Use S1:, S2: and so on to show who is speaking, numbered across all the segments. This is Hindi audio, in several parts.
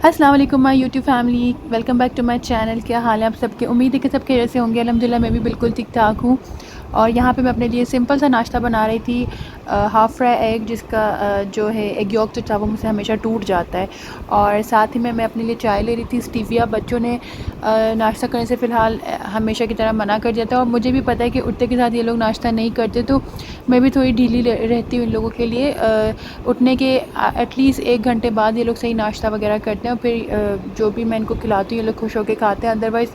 S1: अस्सलाम वालेकुम my YouTube family, welcome back to my channel. क्या हाल है आप सबके? उम्मीद है कि सब खैरियत से होंगे। अल्हम्दुलिल्लाह मैं भी बिल्कुल ठीक ठाक हूँ। और यहाँ पे मैं अपने लिए सिंपल सा नाश्ता बना रही थी, हाफ़ फ्राई एग, जिसका जो है एग यॉक जो था वो मुझसे हमेशा टूट जाता है। और साथ ही में मैं अपने लिए चाय ले रही थी स्टीविया। बच्चों ने नाश्ता करने से फ़िलहाल हमेशा की तरह मना कर दिया था, और मुझे भी पता है कि उठते के साथ ये लोग नाश्ता नहीं करते, तो मैं भी थोड़ी ढीली रहती हूँ इन लोगों के लिए। उठने के एटलीस्ट 1 घंटे बाद ये लोग सही नाश्ता वगैरह करते हैं, और फिर जो भी मैं इनको खिलाती हूँ ये लोग खुश होकर खाते हैं। अदरवाइज़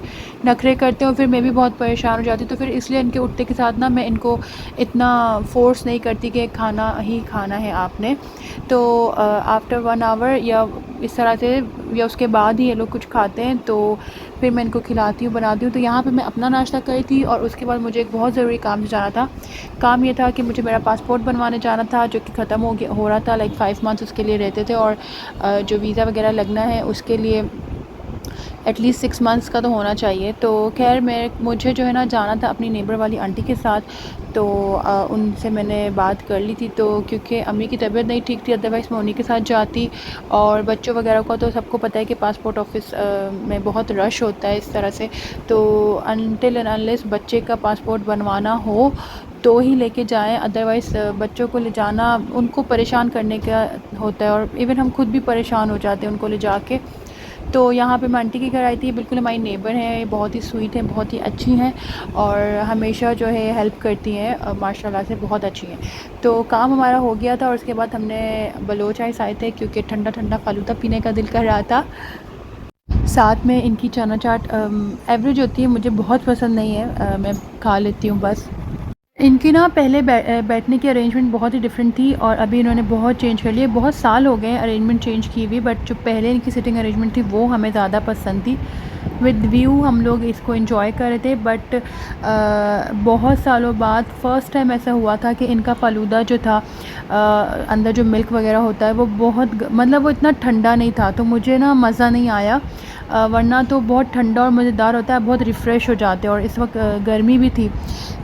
S1: नखरे करते हैं, और फिर मैं भी बहुत परेशान हो जाती हूँ। तो फिर इसलिए इनके उठते के साथ ना मैं इनको इतना फ़ोर्स नहीं करती कि खाना ही खाना है आपने। तो आफ्टर 1 आवर या इस तरह से, या उसके बाद ही ये लोग कुछ खाते हैं, तो फिर मैं इनको खिलाती हूँ, बनाती हूँ। तो यहाँ पे मैं अपना नाश्ता करी थी, और उसके बाद मुझे एक बहुत ज़रूरी काम से जाना था। काम ये था कि मुझे मेरा पासपोर्ट बनवाने जाना था, जो कि ख़त्म हो रहा था। लाइक 5 मंथ्स उसके लिए रहते थे, और जो वीज़ा वगैरह लगना है उसके लिए एटलीस्ट 6 मंथ्स का तो होना चाहिए। तो खैर मुझे जो है ना जाना था अपनी नेबर वाली आंटी के साथ। तो उनसे मैंने बात कर ली थी, तो क्योंकि अम्मी की तबीयत नहीं ठीक थी, अदरवाइज़ मैं उन्हीं के साथ जाती। और बच्चों वगैरह का तो सबको पता है कि पासपोर्ट ऑफिस में बहुत रश होता है इस तरह से। तो अनटिल एंड अनलेस बच्चे का पासपोर्ट बनवाना हो तो ही लेके जाएं, अदरवाइज़ बच्चों को ले जाना उनको परेशान करने का होता है, और इवन हम खुद भी परेशान हो जाते हैं उनको ले जाके। तो यहाँ पे मैं आंटी के घर आई थी, बिल्कुल हमारी नेबर हैं, बहुत ही स्वीट हैं, बहुत ही अच्छी हैं, और हमेशा जो है हेल्प करती हैं, माशाल्लाह से बहुत अच्छी हैं। तो काम हमारा हो गया था, और उसके बाद हमने बलोच आइस आए थे, क्योंकि ठंडा ठंडा फ़ालूदा पीने का दिल कर रहा था। साथ में इनकी चना चाट एवरेज होती है, मुझे बहुत पसंद नहीं है, मैं खा लेती हूँ बस। इनकी ना पहले बैठने की अरेंजमेंट बहुत ही डिफरेंट थी, और अभी इन्होंने बहुत चेंज कर लिया। बहुत साल हो गए अरेंजमेंट चेंज की हुई, बट जो पहले इनकी सिटिंग अरेंजमेंट थी वो हमें ज़्यादा पसंद थी। विद व्यू हम लोग इसको एंजॉय कर रहे थे, बट बहुत सालों बाद फ़र्स्ट टाइम ऐसा हुआ था कि इनका फ़ालूदा जो था, अंदर जो मिल्क वगैरह होता है वो बहुत मतलब वो इतना ठंडा नहीं था, तो मुझे ना मज़ा नहीं आया। वरना तो बहुत ठंडा और मज़ेदार होता है, बहुत रिफ़्रेश हो जाते हैं, और इस वक्त गर्मी भी थी।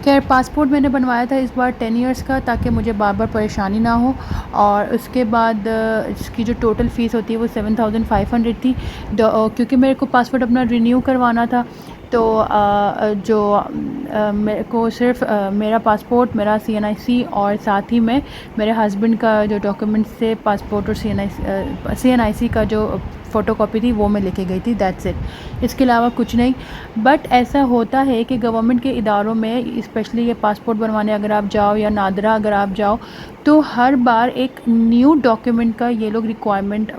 S1: खैर पासपोर्ट मैंने बनवाया था इस बार 10 इयर्स का, ताकि मुझे बार बार परेशानी ना हो। और उसके बाद इसकी जो टोटल फ़ीस होती है वो 7500 थी। क्योंकि मेरे को पासपोर्ट अपना रिन्यू करवाना था, तो मेरे को सिर्फ मेरा पासपोर्ट, मेरा CNIC, और साथ ही में मेरे हस्बैंड का जो डॉक्यूमेंट्स थे, पासपोर्ट और CNIC का जो फ़ोटोकॉपी थी वो मैं लेके गई थी, दैट्स इट। इसके अलावा कुछ नहीं। बट ऐसा होता है कि गवर्नमेंट के इदारों में, स्पेशली ये पासपोर्ट बनवाने अगर आप जाओ, या नादरा अगर आप जाओ, तो हर बार एक न्यू डॉक्यूमेंट का ये लोग रिक्वायरमेंट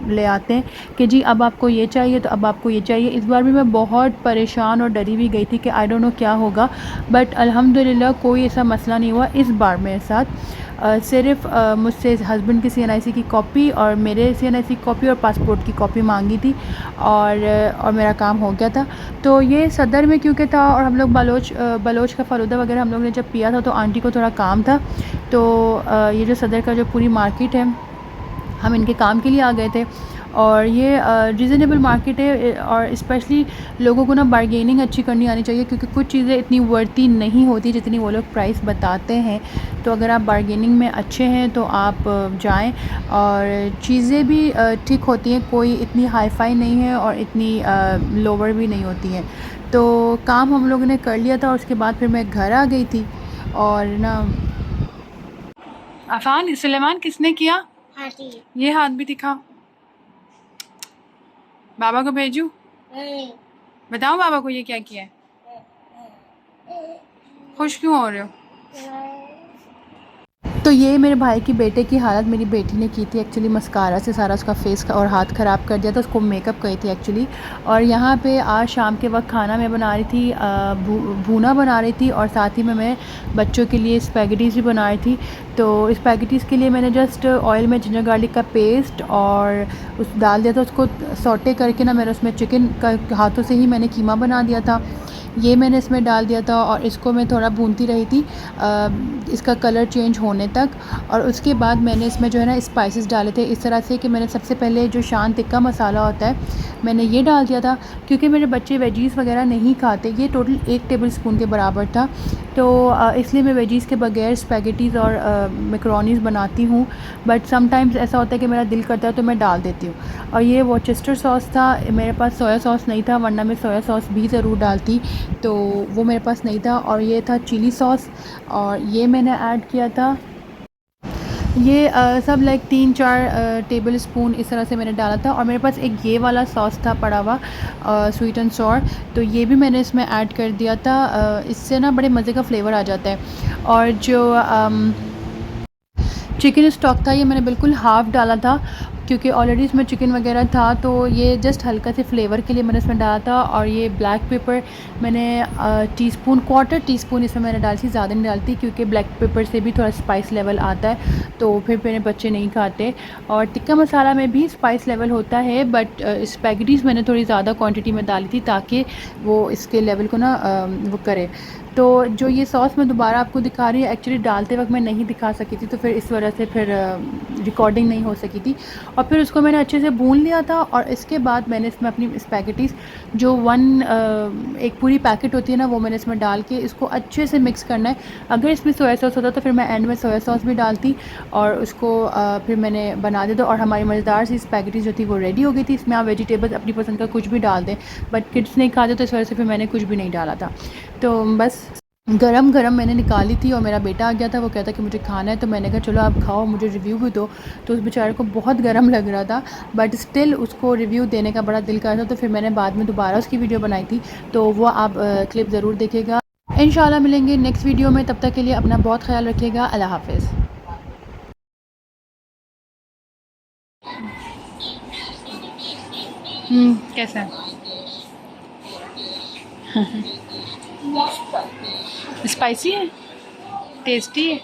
S1: ले आते हैं कि जी अब आपको ये चाहिए, तो अब आपको ये चाहिए। इस बार भी मैं बहुत परेशान और डरी हुई गई थी कि आई डोंट नो क्या होगा, बट अल्हम्दुलिल्लाह कोई ऐसा मसला नहीं हुआ इस बार मेरे साथ। सिर्फ मुझसे हस्बैंड की CNIC की कॉपी, और मेरे CNIC की कॉपी, और पासपोर्ट की कॉपी मांगी थी, और मेरा काम हो गया था। तो ये सदर में क्योंकि था, और हम लोग बलोच का फ़ालूदा वगैरह हम लोग ने जब पिया था, तो आंटी को थोड़ा काम था। तो ये जो सदर का जो पूरी मार्केट है, हम इनके काम के लिए आ गए थे। और ये रीज़नेबल मार्केट है, और स्पेशली लोगों को ना बारगेनिंग अच्छी करनी आनी चाहिए, क्योंकि कुछ चीज़ें इतनी वर्ती नहीं होती जितनी वो लोग प्राइस बताते हैं। तो अगर आप बारगेनिंग में अच्छे हैं तो आप जाएं, और चीज़ें भी ठीक होती हैं, कोई इतनी हाई फाई नहीं है और इतनी लोअर भी नहीं होती हैं। तो काम हम लोगों ने कर लिया था, और उसके बाद फिर मैं घर आ गई थी। और ना अफान सुलेमान किसने किया? ये हाथ भी दिखा, बाबा को भेजूं? बताओ बाबा को ये क्या किया है? खुश क्यों हो रहे हो? तो ये मेरे भाई की बेटे की हालत मेरी बेटी ने की थी एक्चुअली। मस्कारा से सारा उसका फेस और हाथ ख़राब कर दिया था, उसको मेकअप करी थी एक्चुअली। और यहाँ पे आज शाम के वक्त खाना मैं बना रही थी, भूना बना रही थी, और साथ ही में मैं बच्चों के लिए स्पैगेटीज़ भी बना रही थी। तो स्पैगेटीज़ के लिए मैंने जस्ट ऑयल में जिंजर गार्लिक का पेस्ट और उस डाल दिया था, उसको सौटे करके ना मैंने उसमें चिकन का हाथों से ही मैंने कीमा बना दिया था। ये मैंने इसमें डाल दिया था और इसको मैं थोड़ा भूनती रही थी इसका कलर चेंज होने तक। और उसके बाद मैंने इसमें जो है ना स्पाइसेस डाले थे इस तरह से कि मैंने सबसे पहले जो शान टिक्का मसाला होता है मैंने ये डाल दिया था, क्योंकि मेरे बच्चे वेजीज़ वगैरह नहीं खाते। ये टोटल 1 टेबल स्पून के बराबर था, तो इसलिए मैं वेजीज़ के बगैर स्पैगेटीज़ और मैकरोनीज़ बनाती हूँ। बट समटाइम्स ऐसा होता है कि मेरा दिल करता है तो मैं डाल देती हूँ। और ये वर्सेस्टर सॉस था, मेरे पास सोया सॉस नहीं था, वरना मैं सोया सॉस भी ज़रूर डालती, तो वो मेरे पास नहीं था। और ये था चिली सॉस, और ये मैंने ऐड किया था। ये सब लाइक 3-4 टेबल स्पून इस तरह से मैंने डाला था। और मेरे पास एक ये वाला सॉस था पड़ा हुआ स्वीट एंड सॉर, तो ये भी मैंने इसमें ऐड कर दिया था। इससे ना बड़े मज़े का फ्लेवर आ जाता है। और जो चिकन स्टॉक था ये मैंने बिल्कुल हाफ़ डाला था, क्योंकि ऑलरेडी इसमें चिकन वगैरह था, तो ये जस्ट हल्का से फ्लेवर के लिए मैंने इसमें डाला था। और ये ब्लैक पेपर मैंने टीस्पून, क्वार्टर टीस्पून इसमें मैंने डाली थी, ज़्यादा नहीं डालती, क्योंकि ब्लैक पेपर से भी थोड़ा स्पाइस लेवल आता है, तो फिर मेरे बच्चे नहीं खाते। और टिक्का मसाला में भी स्पाइस लेवल होता है, बट स्पैगेटीज़ मैंने थोड़ी ज़्यादा क्वान्टिटी में डाली थी ताकि वो इसके लेवल को ना वो करे। तो जो ये सॉस मैं दोबारा आपको दिखा रही हूँ, एक्चुअली डालते वक्त मैं नहीं दिखा सकी थी, तो फिर इस वजह से फिर रिकॉर्डिंग नहीं हो सकी थी। और फिर उसको मैंने अच्छे से भून लिया था। और इसके बाद मैंने इसमें अपनी स्पैगेटीज़ जो एक पूरी पैकेट होती है ना, वो मैंने इसमें डाल के इसको अच्छे से मिक्स करना है। अगर इसमें सोया सॉस होता तो फिर मैं एंड में सोया सॉस भी डालती, और उसको फिर मैंने बना दिया था। और हमारी मज़ेदार सी स्पैगेटीज़ जो थी वो रेडी हो गई थी। इसमें आप वेजिटेबल्स अपनी पसंद का कुछ भी डाल दें, बट किड्स नहीं खाते, तो इस वजह से फिर मैंने कुछ भी नहीं डाला था। तो बस गरम-गरम मैंने निकाली थी, और मेरा बेटा आ गया था, वो कहता कि मुझे खाना है, तो मैंने कहा चलो आप खाओ, मुझे रिव्यू भी दो। तो उस बेचारे को बहुत गरम लग रहा था, बट स्टिल उसको रिव्यू देने का बड़ा दिल कर रहा था, तो फिर मैंने बाद में दोबारा उसकी वीडियो बनाई थी, तो वो आप क्लिप ज़रूर देखिएगा। इंशाल्लाह मिलेंगे नेक्स्ट वीडियो में, तब तक के लिए अपना बहुत ख्याल रखिएगा। अल्लाह हाफ़िज़। कैसा है? स्पाइसी है? टेस्टी है?